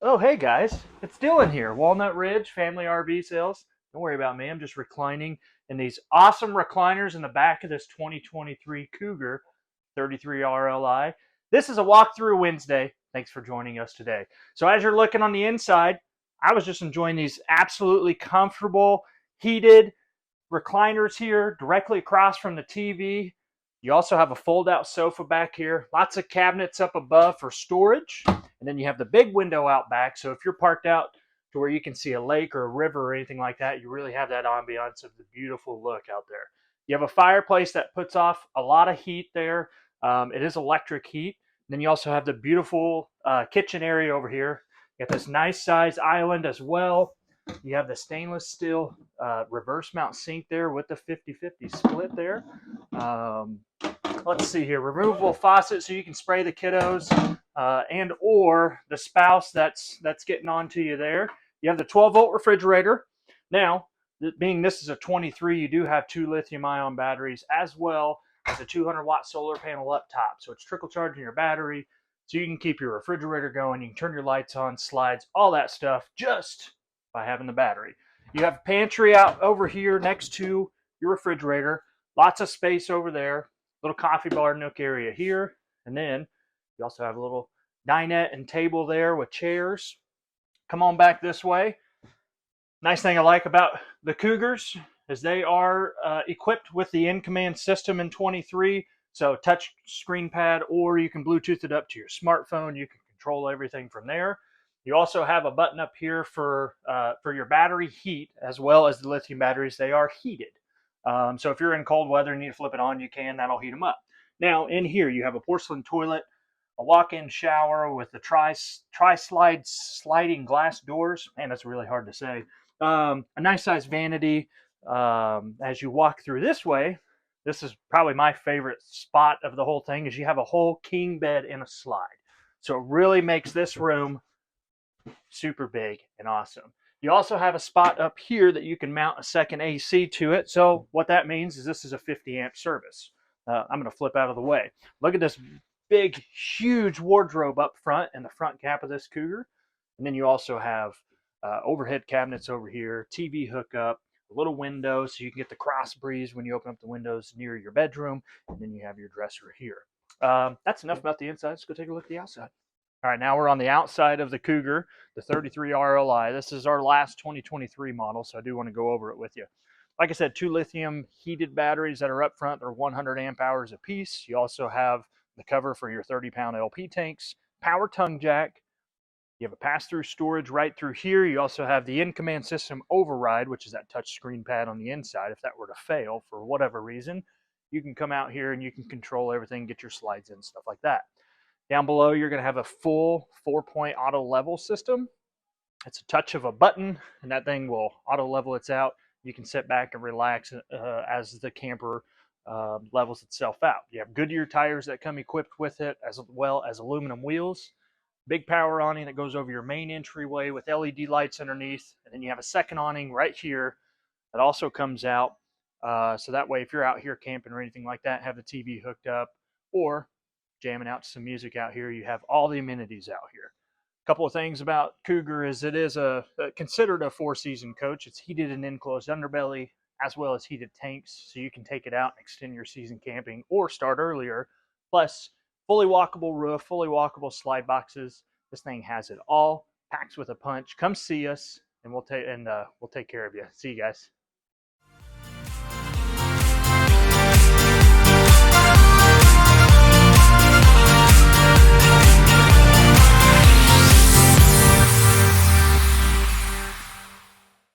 Oh, hey guys, it's Dylan here, Walnut Ridge Family RV Sales. Don't worry about me, I'm just reclining in these awesome recliners in the back of this 2023 Cougar 33 RLI. This is a walkthrough Wednesday. Thanks for joining us today. So, as you're looking on the inside, I was just enjoying these absolutely comfortable, heated recliners here directly across from the TV. You also have a fold out sofa back here, lots of cabinets up above for storage. And then you have the big window out back. So if you're parked out to where you can see a lake or a river or anything like that, you really have that ambiance of the beautiful look out there. You have a fireplace that puts off a lot of heat there. It is electric heat. And then you also have the beautiful kitchen area over here. You got this nice size island as well. You have the stainless steel reverse mount sink there with the 50-50 split there. Um, let's see here, removable faucet so you can spray the kiddos and or the spouse that's getting onto you there. You have the 12-volt refrigerator. Now, being this is a 23, you do have two lithium-ion batteries as well as a 200-watt solar panel up top. So it's trickle charging your battery so you can keep your refrigerator going. You can turn your lights on, slides, all that stuff just by having the battery. You have a pantry out over here next to your refrigerator. Lots of space over there. Little coffee bar nook area here. And then you also have a little dinette and table there with chairs. Come on back this way. Nice thing I like about the Cougars is they are equipped with the in-command system in 23. So touch screen pad, or you can Bluetooth it up to your smartphone. You can control everything from there. You also have a button up here for your battery heat, as well as the lithium batteries. They are heated. So if you're in cold weather and you need to flip it on, you can. That'll heat them up. Now in here you have a porcelain toilet, a walk-in shower with the tri-slide sliding glass doors. Man, that's really hard to say. A nice size vanity. As you walk through this way, this is probably my favorite spot of the whole thing, is you have a whole king bed in a slide. So it really makes this room super big and awesome. You also have a spot up here that you can mount a second AC to it. So what that means is this is a 50 amp service. I'm going to flip out of the way. Look at this big, huge wardrobe up front in the front cap of this Cougar. And then you also have overhead cabinets over here, TV hookup, a little window so you can get the cross breeze when you open up the windows near your bedroom. And then you have your dresser here. That's enough about the inside. Let's go take a look at the outside. All right, now we're on the outside of the Cougar, the 33 RLI. This is our last 2023 model, so I do want to go over it with you. Like I said, two lithium heated batteries that are up front. They're 100 amp hours apiece. You also have the cover for your 30-pound LP tanks, power tongue jack. You have a pass-through storage right through here. You also have the in-command system override, which is that touch screen pad on the inside. If that were to fail for whatever reason, you can come out here and you can control everything, get your slides in, stuff like that. Down below, you're going to have a full 4-point auto level system. It's a touch of a button, and that thing will auto level it out. You can sit back and relax as the camper levels itself out. You have Goodyear tires that come equipped with it, as well as aluminum wheels. Big power awning that goes over your main entryway with LED lights underneath. And then you have a second awning right here that also comes out. So that way, if you're out here camping or anything like that, have the TV hooked up, or jamming out to some music out here, you have all the amenities out here. A couple of things about Cougar is it is considered a 4-season coach. It's heated and enclosed underbelly, as well as heated tanks, so you can take it out and extend your season camping or start earlier. Plus, fully walkable roof, fully walkable slide boxes. This thing has it all. Packs with a punch. Come see us, and we'll take care of you. See you guys.